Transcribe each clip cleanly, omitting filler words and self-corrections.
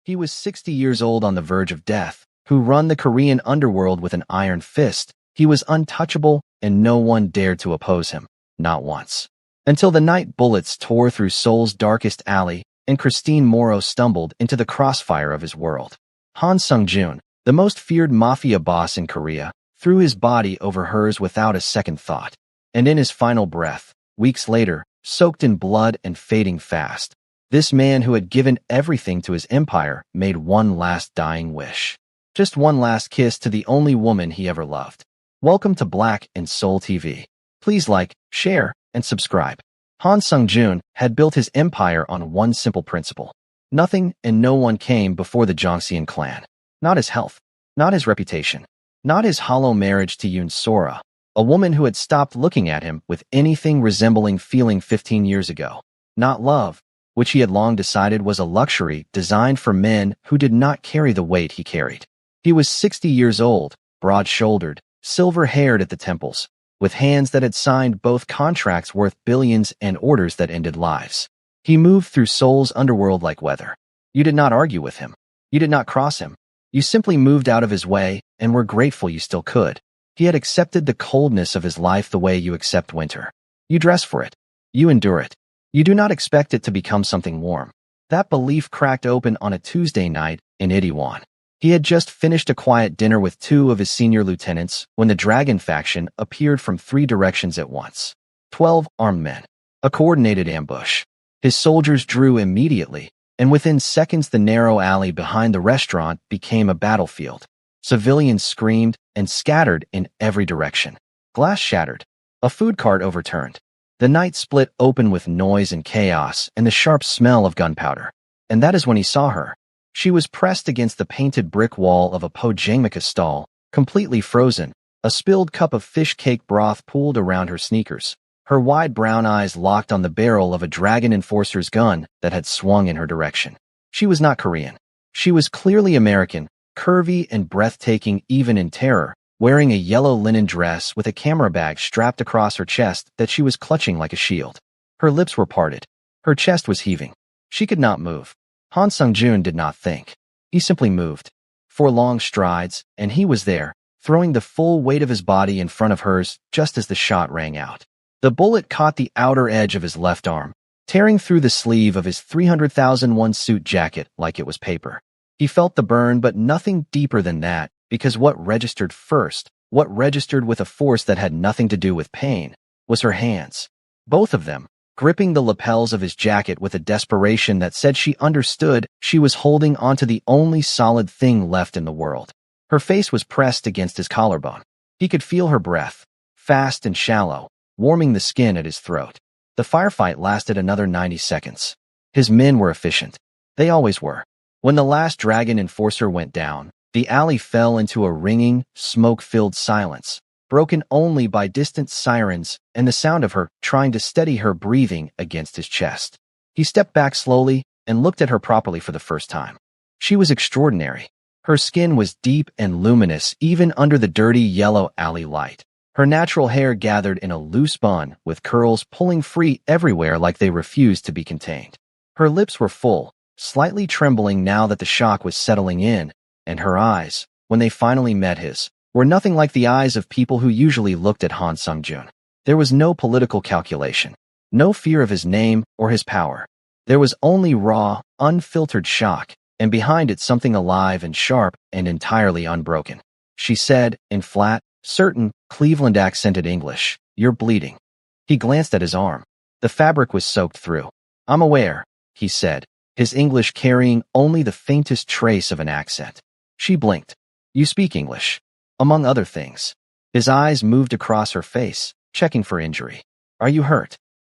He was 60 years old on the verge of death, who run the Korean underworld with an iron fist. He was untouchable, and no one dared to oppose him, not once. Until the night bullets tore through Seoul's darkest alley, and Christine Morrow stumbled into the crossfire of his world. Han Sung-joon, the most feared mafia boss in Korea, threw his body over hers without a second thought. And in his final breath, weeks later, soaked in blood and fading fast, this man who had given everything to his empire made one last dying wish. Just one last kiss to the only woman he ever loved. Welcome to Black and Soul TV. Please like, share, and subscribe. Han Sung-joon had built his empire on one simple principle. Nothing and no one came before the Jongseon clan. Not his health, not his reputation, not his hollow marriage to Yoon Sora, a woman who had stopped looking at him with anything resembling feeling 15 years ago. Not love, which he had long decided was a luxury designed for men who did not carry the weight he carried. He was 60 years old, broad-shouldered, silver-haired at the temples, with hands that had signed both contracts worth billions and orders that ended lives. He moved through Seoul's underworld like weather. You did not argue with him. You did not cross him. You simply moved out of his way and were grateful you still could. He had accepted the coldness of his life the way you accept winter. You dress for it. You endure it. You do not expect it to become something warm. That belief cracked open on a Tuesday night in Itaewon. He had just finished a quiet dinner with two of his senior lieutenants when the Dragon faction appeared from 3 directions at once. 12 armed men. A coordinated ambush. His soldiers drew immediately, and within seconds the narrow alley behind the restaurant became a battlefield. Civilians screamed and scattered in every direction. Glass shattered. A food cart overturned. The night split open with noise and chaos and the sharp smell of gunpowder. And that is when he saw her. She was pressed against the painted brick wall of a pojangmaka stall, completely frozen, a spilled cup of fish cake broth pooled around her sneakers, her wide brown eyes locked on the barrel of a Dragon Enforcer's gun that had swung in her direction. She was not Korean. She was clearly American, curvy and breathtaking even in terror, wearing a yellow linen dress with a camera bag strapped across her chest that she was clutching like a shield. Her lips were parted. Her chest was heaving. She could not move. Han Sung-joon did not think. He simply moved. 4 long strides, and he was there, throwing the full weight of his body in front of hers just as the shot rang out. The bullet caught the outer edge of his left arm, tearing through the sleeve of his 300,001 suit jacket like it was paper. He felt the burn, but nothing deeper than that, because what registered first, what registered with a force that had nothing to do with pain, was her hands. Both of them, gripping the lapels of his jacket with a desperation that said she understood she was holding onto the only solid thing left in the world. Her face was pressed against his collarbone. He could feel her breath, fast and shallow, warming the skin at his throat. The firefight lasted another 90 seconds. His men were efficient. They always were. When the last Dragon Enforcer went down, the alley fell into a ringing, smoke-filled silence, broken only by distant sirens and the sound of her trying to steady her breathing against his chest. He stepped back slowly and looked at her properly for the first time. She was extraordinary. Her skin was deep and luminous even under the dirty yellow alley light. Her natural hair gathered in a loose bun with curls pulling free everywhere like they refused to be contained. Her lips were full, slightly trembling now that the shock was settling in, and her eyes, when they finally met his, were nothing like the eyes of people who usually looked at Han Sung-joon. There was no political calculation, no fear of his name or his power. There was only raw, unfiltered shock, and behind it something alive and sharp and entirely unbroken. She said, in flat, certain, Cleveland-accented English, "You're bleeding." He glanced at his arm. The fabric was soaked through. "I'm aware," he said, his English carrying only the faintest trace of an accent. She blinked. "You speak English." Among other things. His eyes moved across her face, checking for injury. "Are you hurt?"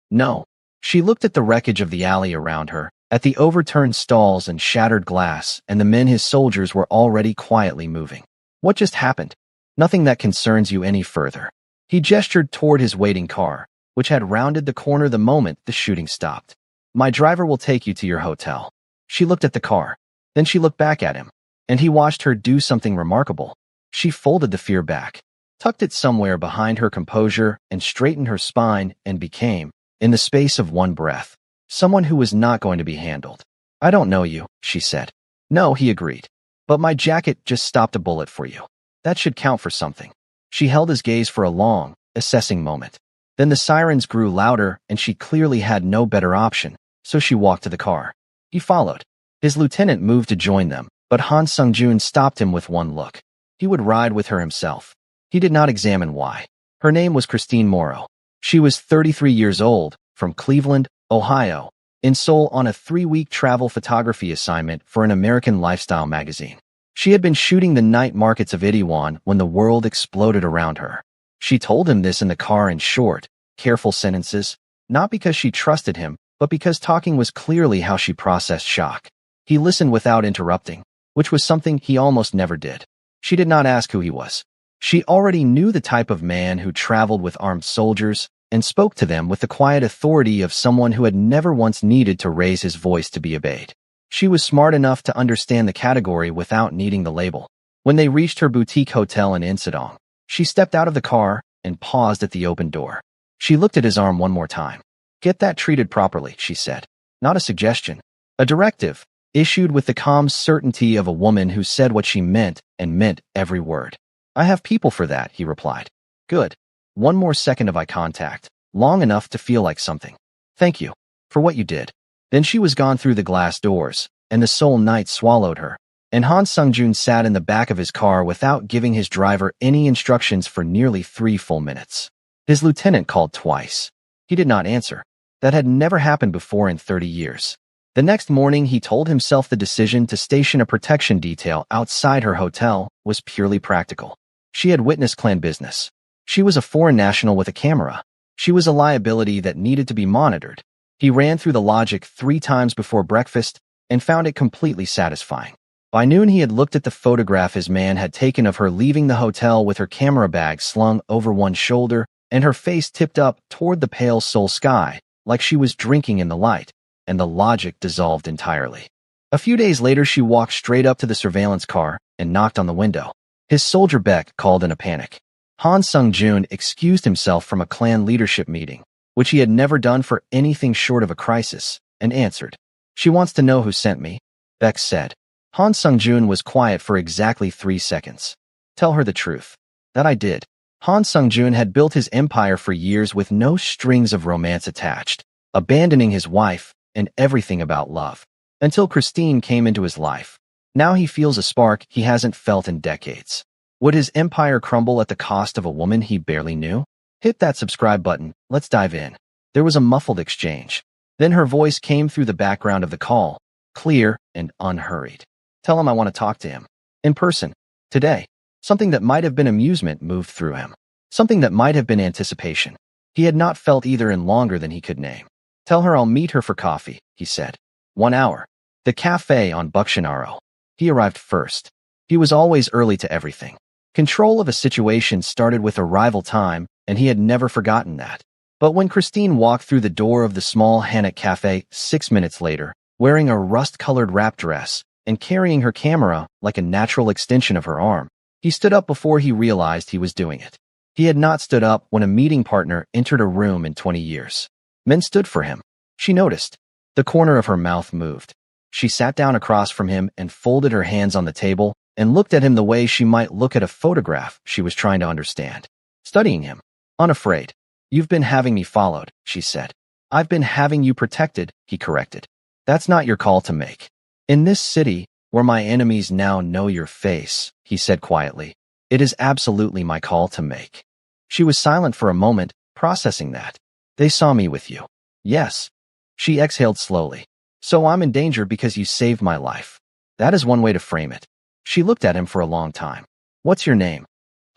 "No." She looked at the wreckage of the alley around her, at the overturned stalls and shattered glass, and the men his soldiers were already quietly moving. "What just happened?" "Nothing that concerns you any further." He gestured toward his waiting car, which had rounded the corner the moment the shooting stopped. "My driver will take you to your hotel." She looked at the car. Then she looked back at him, and he watched her do something remarkable. She folded the fear back, tucked it somewhere behind her composure, and straightened her spine and became, in the space of one breath, someone who was not going to be handled. "I don't know you," she said. No, he agreed. But my jacket just stopped a bullet for you. That should count for something. She held his gaze for a long, assessing moment. Then the sirens grew louder and she clearly had no better option, so she walked to the car. He followed. His lieutenant moved to join them, but Han Sung-joon stopped him with one look. He would ride with her himself. He did not examine why. Her name was Christine Morrow. She was 33 years old, from Cleveland, Ohio, in Seoul on a 3-week travel photography assignment for an American lifestyle magazine. She had been shooting the night markets of Itaewon when the world exploded around her. She told him this in the car in short, careful sentences, not because she trusted him, but because talking was clearly how she processed shock. He listened without interrupting, which was something he almost never did. She did not ask who he was. She already knew the type of man who traveled with armed soldiers and spoke to them with the quiet authority of someone who had never once needed to raise his voice to be obeyed. She was smart enough to understand the category without needing the label. When they reached her boutique hotel in Insadong, she stepped out of the car and paused at the open door. She looked at his arm one more time. Get that treated properly, she said. Not a suggestion. A directive, issued with the calm certainty of a woman who said what she meant and meant every word. I have people for that, he replied. Good. One more second of eye contact, long enough to feel like something. Thank you for what you did. Then she was gone through the glass doors, and the Seoul night swallowed her, and Han Sung-joon sat in the back of his car without giving his driver any instructions for nearly 3 full minutes. His lieutenant called twice. He did not answer. That had never happened before in 30 years. The next morning, he told himself the decision to station a protection detail outside her hotel was purely practical. She had witnessed clan business. She was a foreign national with a camera. She was a liability that needed to be monitored. He ran through the logic 3 times before breakfast and found it completely satisfying. By noon, he had looked at the photograph his man had taken of her leaving the hotel with her camera bag slung over one shoulder and her face tipped up toward the pale Seoul sky, like she was drinking in the light, and the logic dissolved entirely. A few days later, she walked straight up to the surveillance car and knocked on the window. His soldier Beck called in a panic. Han Sung-joon excused himself from a clan leadership meeting, which he had never done for anything short of a crisis, and answered. She wants to know who sent me, Beck said. Han Sung-joon was quiet for exactly 3 seconds. Tell her the truth. That I did. Han Sung-joon had built his empire for years with no strings of romance attached, abandoning his wife and everything about love, until Christine came into his life. Now he feels a spark he hasn't felt in decades. Would his empire crumble at the cost of a woman he barely knew? Hit that subscribe button, let's dive in. There was a muffled exchange. Then her voice came through the background of the call, clear and unhurried. Tell him I want to talk to him. In person. Today. Something that might have been amusement moved through him. Something that might have been anticipation. He had not felt either in longer than he could name. Tell her I'll meet her for coffee, he said. 1 hour. The cafe on Bukshinaro. He arrived first. He was always early to everything. Control of a situation started with arrival time, and he had never forgotten that. But when Christine walked through the door of the small Hanok cafe 6 minutes later, wearing a rust-colored wrap dress and carrying her camera like a natural extension of her arm, he stood up before he realized he was doing it. He had not stood up when a meeting partner entered a room in 20 years. Men stood for him. She noticed. The corner of her mouth moved. She sat down across from him and folded her hands on the table and looked at him the way she might look at a photograph she was trying to understand. Studying him. Unafraid. You've been having me followed, she said. I've been having you protected, he corrected. That's not your call to make. In this city, where my enemies now know your face, he said quietly, it is absolutely my call to make. She was silent for a moment, processing that. They saw me with you. Yes. She exhaled slowly. So I'm in danger because you saved my life. That is one way to frame it. She looked at him for a long time. What's your name?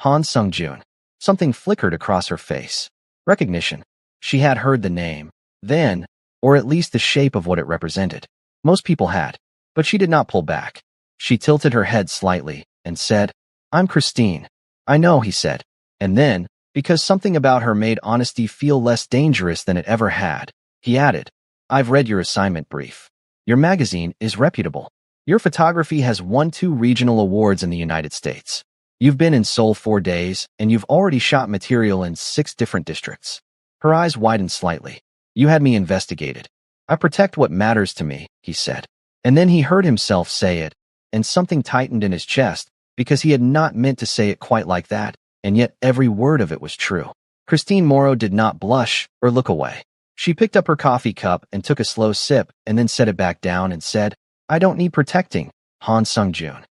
Han Sung-joon. Something flickered across her face. Recognition. She had heard the name. Then, or at least the shape of what it represented. Most people had. But she did not pull back. She tilted her head slightly and said, I'm Christine. I know, he said. And then, because something about her made honesty feel less dangerous than it ever had, he added, I've read your assignment brief. Your magazine is reputable. Your photography has won 2 regional awards in the United States. You've been in Seoul 4 days, and you've already shot material in 6 different districts. Her eyes widened slightly. You had me investigated. I protect what matters to me, he said. And then he heard himself say it, and something tightened in his chest, because he had not meant to say it quite like that, and yet every word of it was true. Christine Morrow did not blush or look away. She picked up her coffee cup and took a slow sip and then set it back down and said, "I don't need protecting, Han Sung-joon."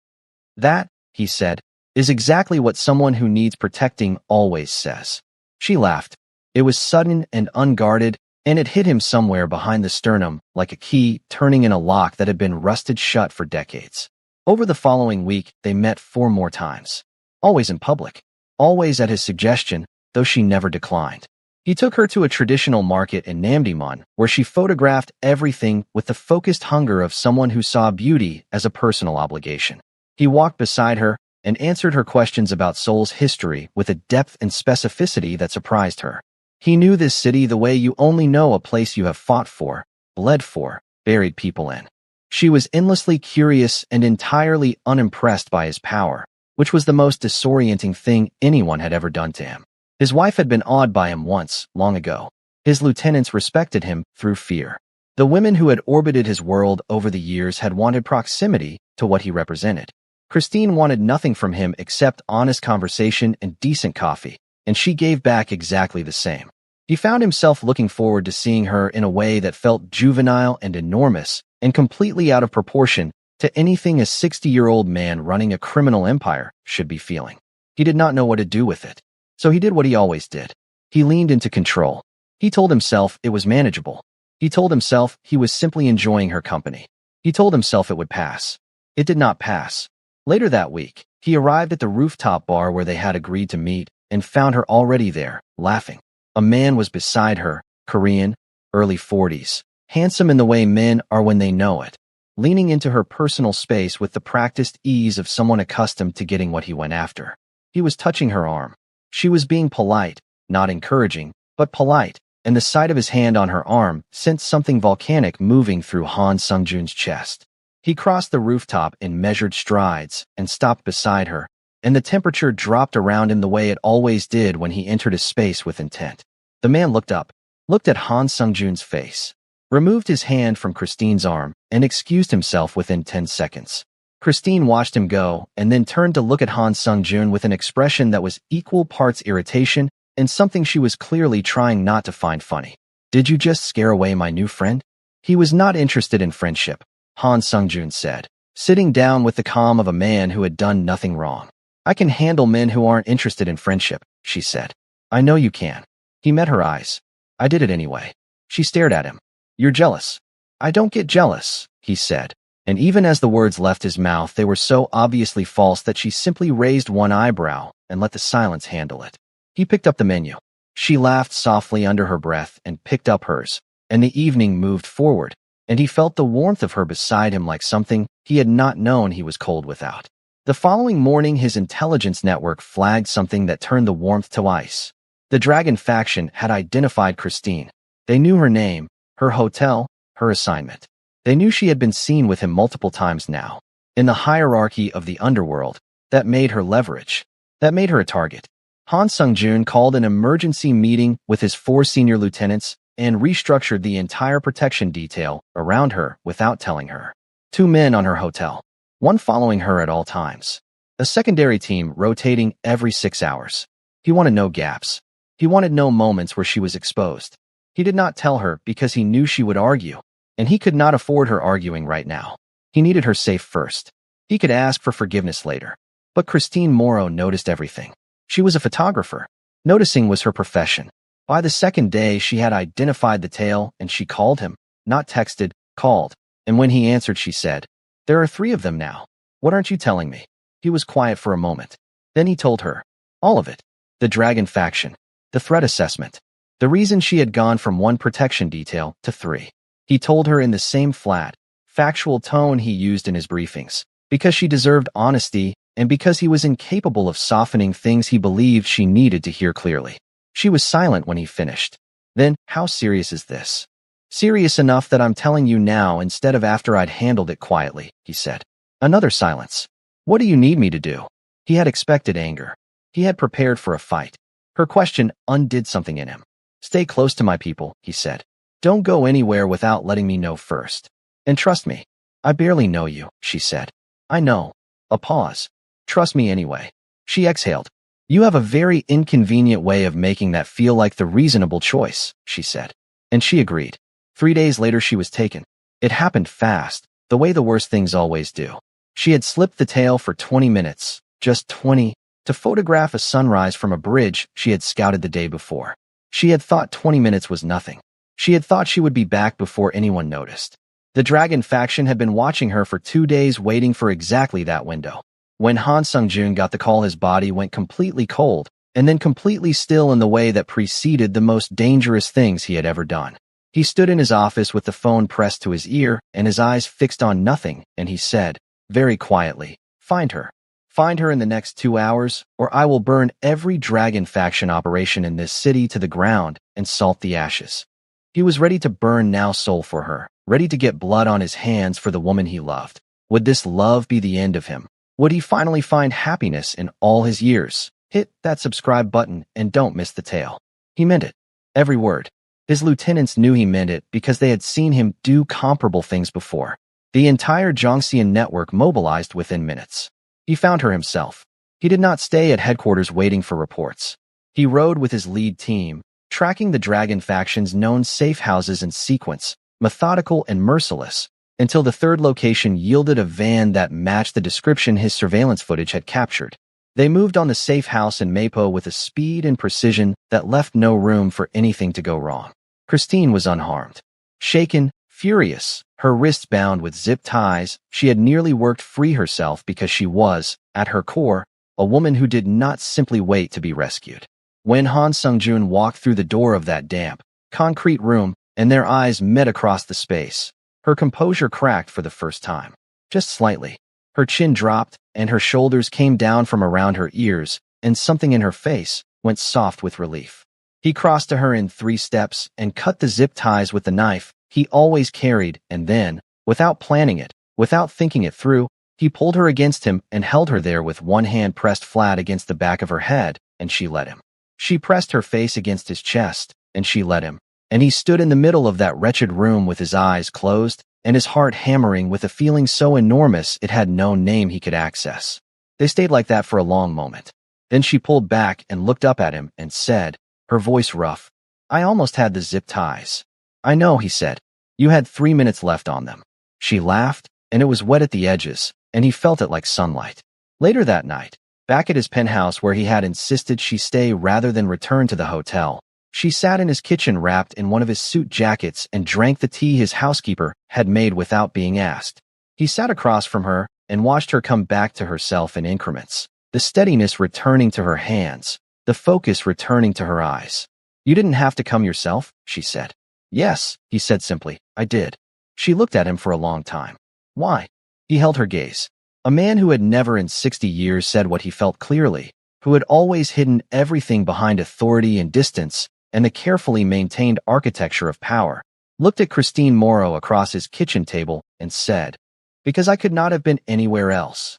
"That," he said, "is exactly what someone who needs protecting always says." She laughed. It was sudden and unguarded, and it hit him somewhere behind the sternum like a key turning in a lock that had been rusted shut for decades. Over the following week, they met 4 more times. Always in public. Always at his suggestion, though she never declined. He took her to a traditional market in Namdaemun, where she photographed everything with the focused hunger of someone who saw beauty as a personal obligation. He walked beside her and answered her questions about Seoul's history with a depth and specificity that surprised her. He knew this city the way you only know a place you have fought for, bled for, buried people in. She was endlessly curious and entirely unimpressed by his power, which was the most disorienting thing anyone had ever done to him. His wife had been awed by him once, long ago. His lieutenants respected him through fear. The women who had orbited his world over the years had wanted proximity to what he represented. Christine wanted nothing from him except honest conversation and decent coffee, and she gave back exactly the same. He found himself looking forward to seeing her in a way that felt juvenile and enormous, and completely out of proportion to anything a 60-year-old man running a criminal empire should be feeling. He did not know what to do with it. So he did what he always did. He leaned into control. He told himself it was manageable. He told himself he was simply enjoying her company. He told himself it would pass. It did not pass. Later that week, he arrived at the rooftop bar where they had agreed to meet and found her already there, laughing. A man was beside her, Korean, early 40s, handsome in the way men are when they know it, leaning into her personal space with the practiced ease of someone accustomed to getting what he went after. He was touching her arm. She was being polite, not encouraging, but polite, and the sight of his hand on her arm sent something volcanic moving through Han Sung-joon's chest. He crossed the rooftop in measured strides and stopped beside her, and the temperature dropped around him the way it always did when he entered a space with intent. The man looked up, looked at Han Sung-joon's face, removed his hand from Christine's arm, and excused himself within 10 seconds. Christine watched him go and then turned to look at Han Sung-joon with an expression that was equal parts irritation and something she was clearly trying not to find funny. "Did you just scare away my new friend?" "He was not interested in friendship," Han Sung-joon said, sitting down with the calm of a man who had done nothing wrong. "I can handle men who aren't interested in friendship," she said. "I know you can." He met her eyes. "I did it anyway." She stared at him. "You're jealous." "I don't get jealous," he said. And even as the words left his mouth, they were so obviously false that she simply raised one eyebrow and let the silence handle it. He picked up the menu. She laughed softly under her breath and picked up hers, and the evening moved forward, and he felt the warmth of her beside him like something he had not known he was cold without. The following morning, his intelligence network flagged something that turned the warmth to ice. The Dragon faction had identified Christine. They knew her name, her hotel, her assignment. They knew she had been seen with him multiple times now. In the hierarchy of the underworld, that made her leverage. That made her a target. Han Sung-joon called an emergency meeting with his 4 senior lieutenants and restructured the entire protection detail around her without telling her. 2 men on her hotel, 1 following her at all times. A secondary team rotating every 6 hours. He wanted no gaps. He wanted no moments where she was exposed. He did not tell her because he knew she would argue, and he could not afford her arguing right now. He needed her safe first. He could ask for forgiveness later. But Christine Morrow noticed everything. She was a photographer. Noticing was her profession. By the second day, she had identified the tale, and she called him. Not texted, called. And when he answered, she said, "There are 3 of them now. What aren't you telling me?" He was quiet for a moment. Then he told her. All of it. The Dragon faction. The threat assessment. The reason she had gone from 1 protection detail to 3. He told her in the same flat, factual tone he used in his briefings, because she deserved honesty and because he was incapable of softening things he believed she needed to hear clearly. She was silent when he finished. Then, how serious is this? Serious enough that I'm telling you now instead of after I'd handled it quietly, he said. Another silence. What do you need me to do? He had expected anger. He had prepared for a fight. Her question undid something in him. Stay close to my people, he said. Don't go anywhere without letting me know first. And trust me, I barely know you, she said. I know. A pause. Trust me anyway. She exhaled. You have a very inconvenient way of making that feel like the reasonable choice, she said. And she agreed. 3 days later she was taken. It happened fast, the way the worst things always do. She had slipped the tail for 20 minutes, just 20, to photograph a sunrise from a bridge she had scouted the day before. She had thought 20 minutes was nothing. She had thought she would be back before anyone noticed. The Dragon faction had been watching her for 2 days, waiting for exactly that window. When Han Sung-joon got the call, his body went completely cold, and then completely still in the way that preceded the most dangerous things he had ever done. He stood in his office with the phone pressed to his ear and his eyes fixed on nothing, and he said, very quietly, "Find her. Find her in the next 2 hours, or I will burn every Dragon faction operation in this city to the ground and salt the ashes." He was ready to burn now soul for her, ready to get blood on his hands for the woman he loved. Would this love be the end of him? Would he finally find happiness in all his years? Hit that subscribe button and don't miss the tale. He meant it. Every word. His lieutenants knew he meant it because they had seen him do comparable things before. The entire Zhongxian network mobilized within minutes. He found her himself. He did not stay at headquarters waiting for reports. He rode with his lead team, tracking the Dragon faction's known safe houses in sequence, methodical and merciless, until the third location yielded a van that matched the description his surveillance footage had captured. They moved on the safe house in Mapo with a speed and precision that left no room for anything to go wrong. Christine was unharmed. Shaken, furious, her wrists bound with zip ties, she had nearly worked free herself because she was, at her core, a woman who did not simply wait to be rescued. When Han Sung-joon walked through the door of that damp, concrete room, and their eyes met across the space, her composure cracked for the first time. Just slightly. Her chin dropped, and her shoulders came down from around her ears, and something in her face went soft with relief. He crossed to her in 3 steps and cut the zip ties with the knife he always carried, and then, without planning it, without thinking it through, he pulled her against him and held her there with one hand pressed flat against the back of her head, and she let him. She pressed her face against his chest, and she let him. And he stood in the middle of that wretched room with his eyes closed and his heart hammering with a feeling so enormous it had no name he could access. They stayed like that for a long moment. Then she pulled back and looked up at him and said, her voice rough, "I almost had the zip ties." "I know," he said. "You had 3 minutes left on them." She laughed, and it was wet at the edges, and he felt it like sunlight. Later that night, back at his penthouse where he had insisted she stay rather than return to the hotel, she sat in his kitchen wrapped in one of his suit jackets and drank the tea his housekeeper had made without being asked. He sat across from her and watched her come back to herself in increments, the steadiness returning to her hands, the focus returning to her eyes. "You didn't have to come yourself," she said. "Yes," he said simply, "I did." She looked at him for a long time. "Why?" He held her gaze. A man who had never in 60 years said what he felt clearly, who had always hidden everything behind authority and distance and the carefully maintained architecture of power, looked at Christine Morrow across his kitchen table and said, "Because I could not have been anywhere else."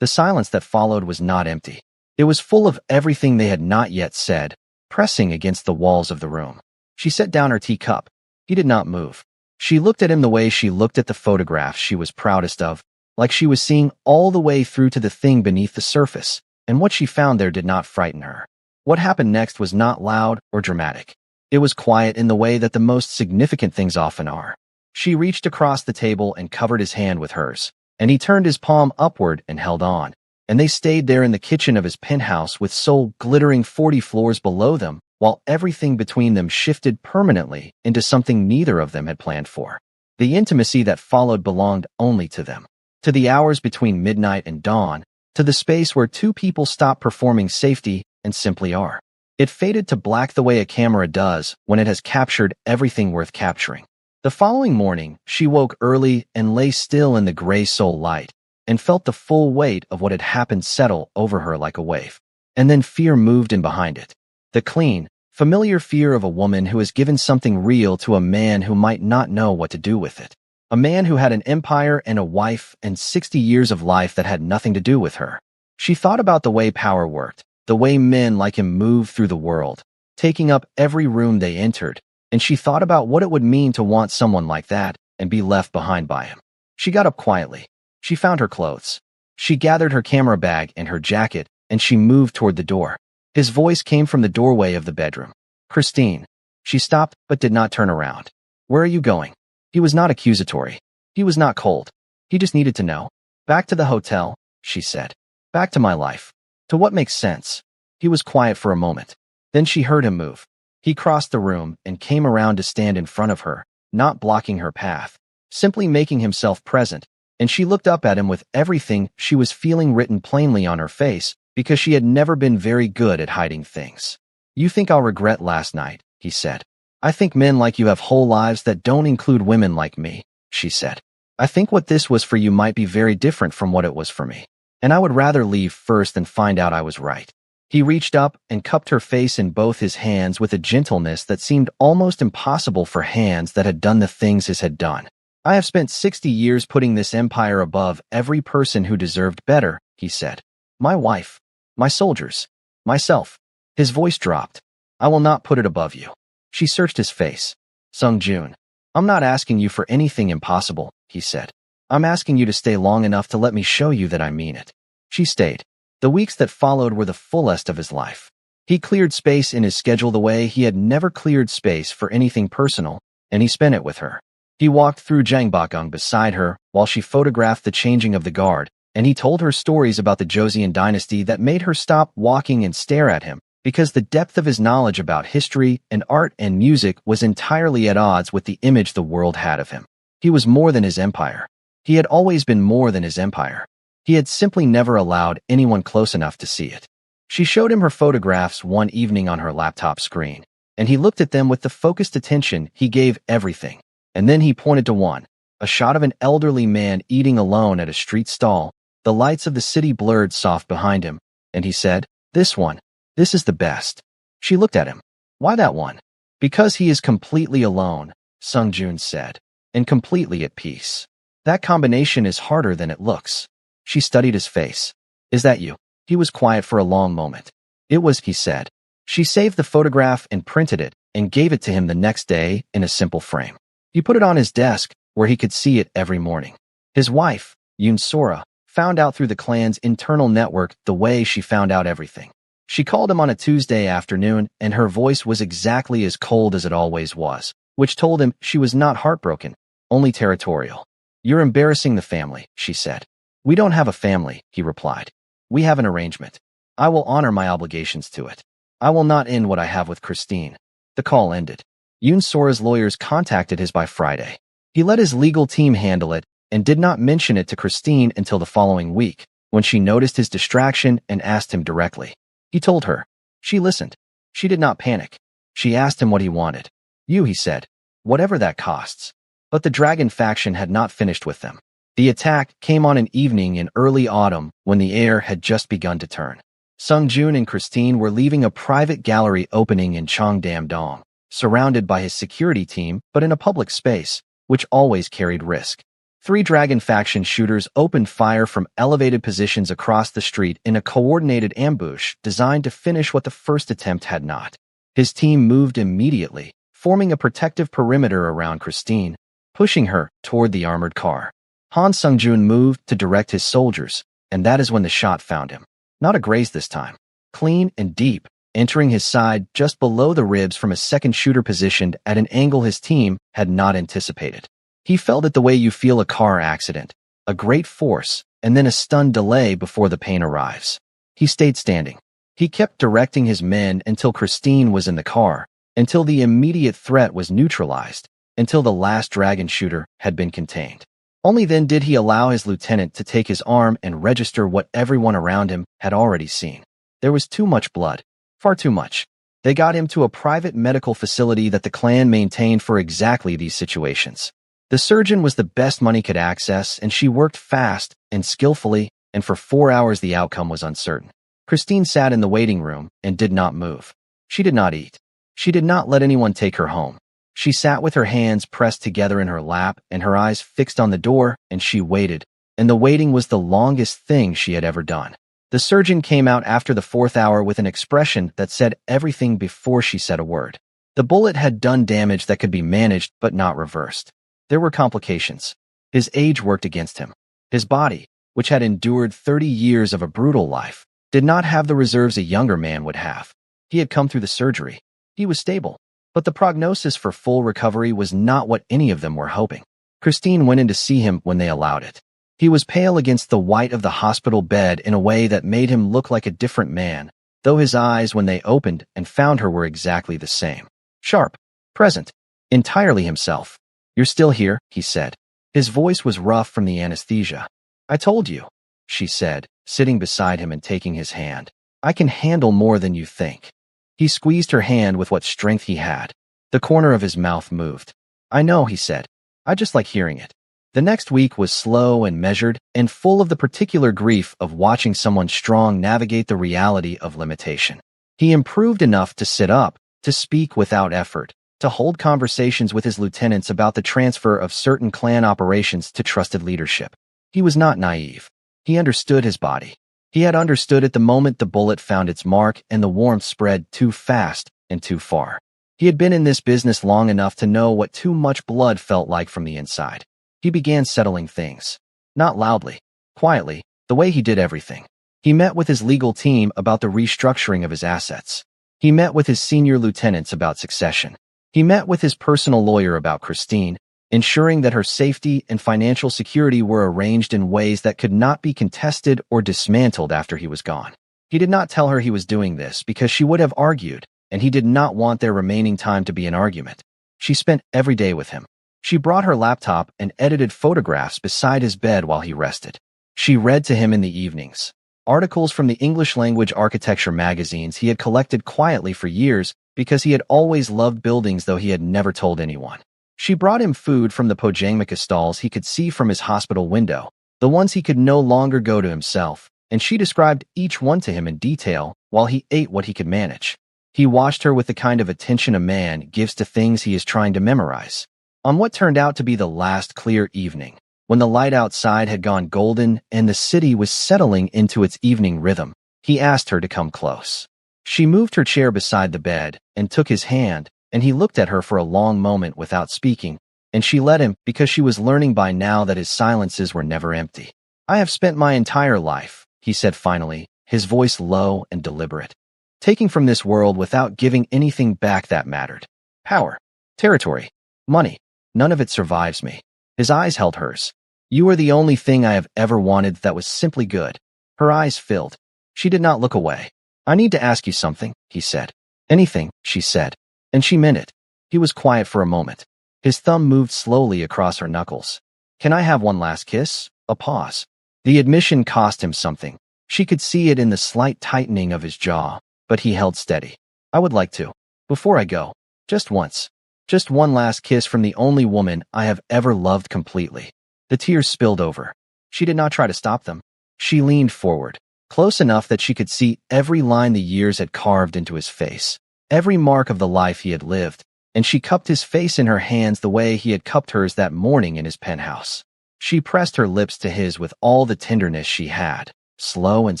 The silence that followed was not empty. It was full of everything they had not yet said, pressing against the walls of the room. She set down her teacup. He did not move. She looked at him the way she looked at the photographs she was proudest of, like she was seeing all the way through to the thing beneath the surface, and what she found there did not frighten her. What happened next was not loud or dramatic. It was quiet in the way that the most significant things often are. She reached across the table and covered his hand with hers, and he turned his palm upward and held on, and they stayed there in the kitchen of his penthouse with Seoul glittering 40 floors below them, while everything between them shifted permanently into something neither of them had planned for. The intimacy that followed belonged only to them, to the hours between midnight and dawn, to the space where two people stop performing safety and simply are. It faded to black the way a camera does when it has captured everything worth capturing. The following morning, she woke early and lay still in the gray soul light, and felt the full weight of what had happened settle over her like a wave. And then fear moved in behind it. The clean, familiar fear of a woman who has given something real to a man who might not know what to do with it. A man who had an empire and a wife and 60 years of life that had nothing to do with her. She thought about the way power worked, the way men like him moved through the world, taking up every room they entered, and she thought about what it would mean to want someone like that and be left behind by him. She got up quietly. She found her clothes. She gathered her camera bag and her jacket, and she moved toward the door. His voice came from the doorway of the bedroom. Christine. She stopped but did not turn around. Where are you going? He was not accusatory. He was not cold. He just needed to know. Back to the hotel, she said. Back to my life. To what makes sense. He was quiet for a moment. Then she heard him move. He crossed the room and came around to stand in front of her, not blocking her path, simply making himself present, and she looked up at him with everything she was feeling written plainly on her face, because she had never been very good at hiding things. You think I'll regret last night, he said. I think men like you have whole lives that don't include women like me, she said. I think what this was for you might be very different from what it was for me. And I would rather leave first than find out I was right. He reached up and cupped her face in both his hands with a gentleness that seemed almost impossible for hands that had done the things his had done. I have spent 60 years putting this empire above every person who deserved better, he said. My wife, my soldiers, myself. His voice dropped. I will not put it above you. She searched his face. Sung Jun. I'm not asking you for anything impossible, he said. I'm asking you to stay long enough to let me show you that I mean it. She stayed. The weeks that followed were the fullest of his life. He cleared space in his schedule the way he had never cleared space for anything personal, and he spent it with her. He walked through Jangbakung beside her while she photographed the changing of the guard, and he told her stories about the Joseon dynasty that made her stop walking and stare at him, because the depth of his knowledge about history and art and music was entirely at odds with the image the world had of him. He was more than his empire. He had always been more than his empire. He had simply never allowed anyone close enough to see it. She showed him her photographs one evening on her laptop screen, and he looked at them with the focused attention he gave everything. And then he pointed to one, a shot of an elderly man eating alone at a street stall, the lights of the city blurred soft behind him, and he said, This one. This is the best. She looked at him. Why that one? Because he is completely alone, Sung Jun said, and completely at peace. That combination is harder than it looks. She studied his face. Is that you? He was quiet for a long moment. It was, he said. She saved the photograph and printed it and gave it to him the next day in a simple frame. He put it on his desk where he could see it every morning. His wife, Yoon Sora, found out through the clan's internal network the way she found out everything. She called him on a Tuesday afternoon, and her voice was exactly as cold as it always was, which told him she was not heartbroken, only territorial. You're embarrassing the family, she said. We don't have a family, he replied. We have an arrangement. I will honor my obligations to it. I will not end what I have with Christine. The call ended. Yoon Sora's lawyers contacted his by Friday. He let his legal team handle it and did not mention it to Christine until the following week, when she noticed his distraction and asked him directly. He told her. She listened. She did not panic. She asked him what he wanted. You, he said. Whatever that costs. But the Dragon faction had not finished with them. The attack came on an evening in early autumn when the air had just begun to turn. Sung Jun and Christine were leaving a private gallery opening in Cheongdam-dong, surrounded by his security team but in a public space, which always carried risk. 3 Dragon faction shooters opened fire from elevated positions across the street in a coordinated ambush designed to finish what the first attempt had not. His team moved immediately, forming a protective perimeter around Christine, pushing her toward the armored car. Han Sung-jun moved to direct his soldiers, and that is when the shot found him. Not a graze this time. Clean and deep, entering his side just below the ribs from a second shooter positioned at an angle his team had not anticipated. He felt it the way you feel a car accident, a great force, and then a stunned delay before the pain arrives. He stayed standing. He kept directing his men until Christine was in the car, until the immediate threat was neutralized, until the last dragon shooter had been contained. Only then did he allow his lieutenant to take his arm and register what everyone around him had already seen. There was too much blood. Far too much. They got him to a private medical facility that the clan maintained for exactly these situations. The surgeon was the best money could access, and she worked fast and skillfully, and for 4 hours the outcome was uncertain. Christine sat in the waiting room and did not move. She did not eat. She did not let anyone take her home. She sat with her hands pressed together in her lap and her eyes fixed on the door, and she waited, and the waiting was the longest thing she had ever done. The surgeon came out after the 4th hour with an expression that said everything before she said a word. The bullet had done damage that could be managed but not reversed. There were complications. His age worked against him. His body, which had endured 30 years of a brutal life, did not have the reserves a younger man would have. He had come through the surgery. He was stable. But the prognosis for full recovery was not what any of them were hoping. Christine went in to see him when they allowed it. He was pale against the white of the hospital bed in a way that made him look like a different man, though his eyes, when they opened and found her, were exactly the same. Sharp, present, entirely himself. "You're still here," he said. His voice was rough from the anesthesia. "I told you," she said, sitting beside him and taking his hand. "I can handle more than you think." He squeezed her hand with what strength he had. The corner of his mouth moved. "I know," he said. "I just like hearing it." The next week was slow and measured and full of the particular grief of watching someone strong navigate the reality of limitation. He improved enough to sit up, to speak without effort, to hold conversations with his lieutenants about the transfer of certain clan operations to trusted leadership. He was not naive. He understood his body. He had understood it the moment the bullet found its mark and the warmth spread too fast and too far. He had been in this business long enough to know what too much blood felt like from the inside. He began settling things. Not loudly, quietly, the way he did everything. He met with his legal team about the restructuring of his assets. He met with his senior lieutenants about succession. He met with his personal lawyer about Christine, ensuring that her safety and financial security were arranged in ways that could not be contested or dismantled after he was gone. He did not tell her he was doing this because she would have argued, and he did not want their remaining time to be an argument. She spent every day with him. She brought her laptop and edited photographs beside his bed while he rested. She read to him in the evenings. Articles from the English-language architecture magazines he had collected quietly for years because he had always loved buildings, though he had never told anyone. She brought him food from the Pojangmaka stalls he could see from his hospital window, the ones he could no longer go to himself, and she described each one to him in detail while he ate what he could manage. He watched her with the kind of attention a man gives to things he is trying to memorize. On what turned out to be the last clear evening, when the light outside had gone golden and the city was settling into its evening rhythm, he asked her to come close. She moved her chair beside the bed and took his hand, and he looked at her for a long moment without speaking, and she let him because she was learning by now that his silences were never empty. "I have spent my entire life," he said finally, his voice low and deliberate, "taking from this world without giving anything back that mattered. Power, territory, money. None of it survives me." His eyes held hers. "You are the only thing I have ever wanted that was simply good." Her eyes filled. She did not look away. "I need to ask you something," he said. "Anything," she said. And she meant it. He was quiet for a moment. His thumb moved slowly across her knuckles. "Can I have one last kiss?" A pause. The admission cost him something. She could see it in the slight tightening of his jaw, but he held steady. "I would like to. Before I go. Just once. Just one last kiss from the only woman I have ever loved completely." The tears spilled over. She did not try to stop them. She leaned forward, close enough that she could see every line the years had carved into his face, every mark of the life he had lived, and she cupped his face in her hands the way he had cupped hers that morning in his penthouse. She pressed her lips to his with all the tenderness she had, slow and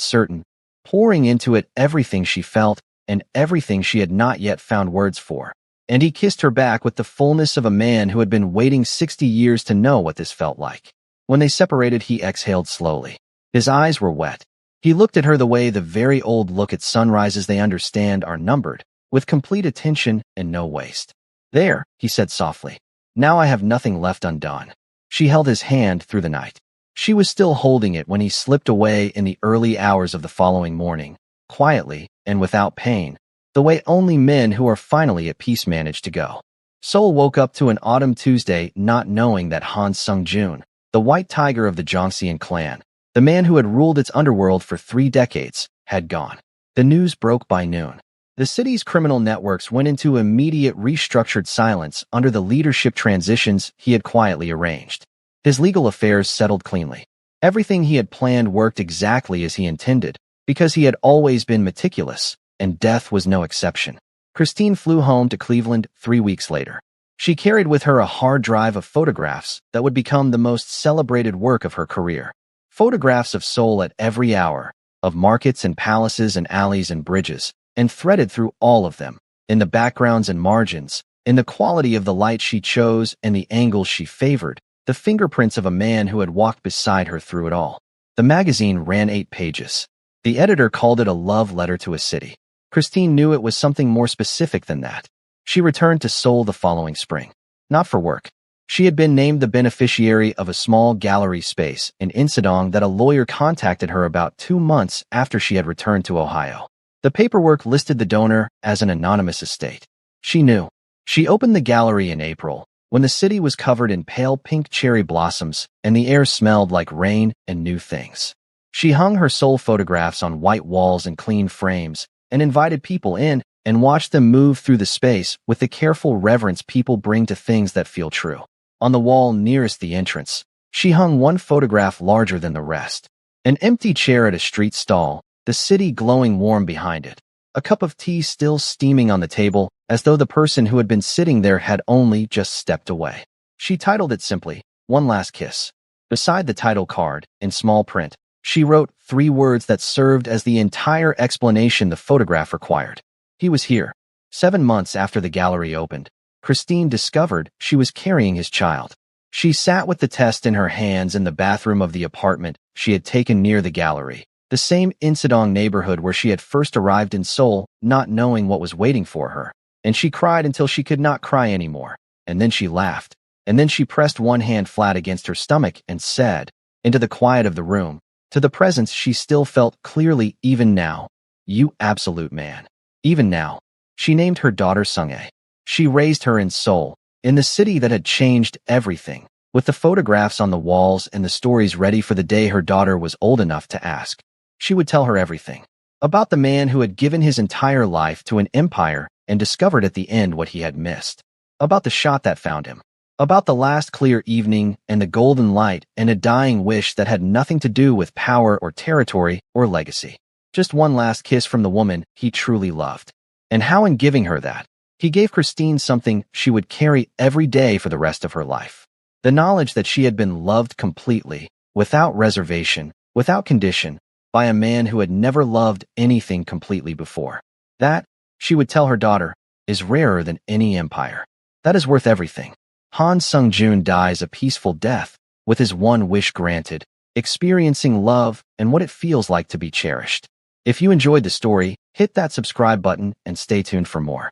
certain, pouring into it everything she felt and everything she had not yet found words for. And he kissed her back with the fullness of a man who had been waiting 60 years to know what this felt like. When they separated, he exhaled slowly. His eyes were wet. He looked at her the way the very old look at sunrises they understand are numbered, with complete attention and no waste. "There," he said softly. "Now I have nothing left undone." She held his hand through the night. She was still holding it when he slipped away in the early hours of the following morning, quietly and without pain, the way only men who are finally at peace manage to go. Seoul woke up to an autumn Tuesday not knowing that Han Sung-jun, the white tiger of the Jongseon clan, the man who had ruled its underworld for 3 decades, had gone. The news broke by noon. The city's criminal networks went into immediate restructured silence under the leadership transitions he had quietly arranged. His legal affairs settled cleanly. Everything he had planned worked exactly as he intended, because he had always been meticulous, and death was no exception. Christine flew home to Cleveland 3 weeks later. She carried with her a hard drive of photographs that would become the most celebrated work of her career. Photographs of Seoul at every hour, of markets and palaces and alleys and bridges, and threaded through all of them, in the backgrounds and margins, in the quality of the light she chose and the angles she favored, the fingerprints of a man who had walked beside her through it all. The magazine ran 8 pages. The editor called it a love letter to a city. Christine knew it was something more specific than that. She returned to Seoul the following spring. Not for work. She had been named the beneficiary of a small gallery space in Insadong that a lawyer contacted her about 2 months after she had returned to Ohio. The paperwork listed the donor as an anonymous estate. She knew. She opened the gallery in April, when the city was covered in pale pink cherry blossoms and the air smelled like rain and new things. She hung her Seoul photographs on white walls and clean frames and invited people in and watched them move through the space with the careful reverence people bring to things that feel true. On the wall nearest the entrance, she hung one photograph larger than the rest. An empty chair at a street stall, the city glowing warm behind it. A cup of tea still steaming on the table, as though the person who had been sitting there had only just stepped away. She titled it simply, One Last Kiss. Beside the title card, in small print, she wrote 3 words that served as the entire explanation the photograph required. He was here. 7 months after the gallery opened, Christine discovered she was carrying his child. She sat with the test in her hands in the bathroom of the apartment she had taken near the gallery, the same Insadong neighborhood where she had first arrived in Seoul, not knowing what was waiting for her. And she cried until she could not cry anymore. And then she laughed. And then she pressed one hand flat against her stomach and said, into the quiet of the room, to the presence she still felt clearly even now, "You absolute man." Even now. She named her daughter Sunghae. She raised her in Seoul, in the city that had changed everything, with the photographs on the walls and the stories ready for the day her daughter was old enough to ask. She would tell her everything. About the man who had given his entire life to an empire and discovered at the end what he had missed. About the shot that found him. About the last clear evening and the golden light and a dying wish that had nothing to do with power or territory or legacy. Just one last kiss from the woman he truly loved. And how in giving her that, he gave Christine something she would carry every day for the rest of her life. The knowledge that she had been loved completely, without reservation, without condition, by a man who had never loved anything completely before. That, she would tell her daughter, is rarer than any empire. That is worth everything. Han Sung-joon dies a peaceful death, with his one wish granted, experiencing love and what it feels like to be cherished. If you enjoyed the story, hit that subscribe button and stay tuned for more.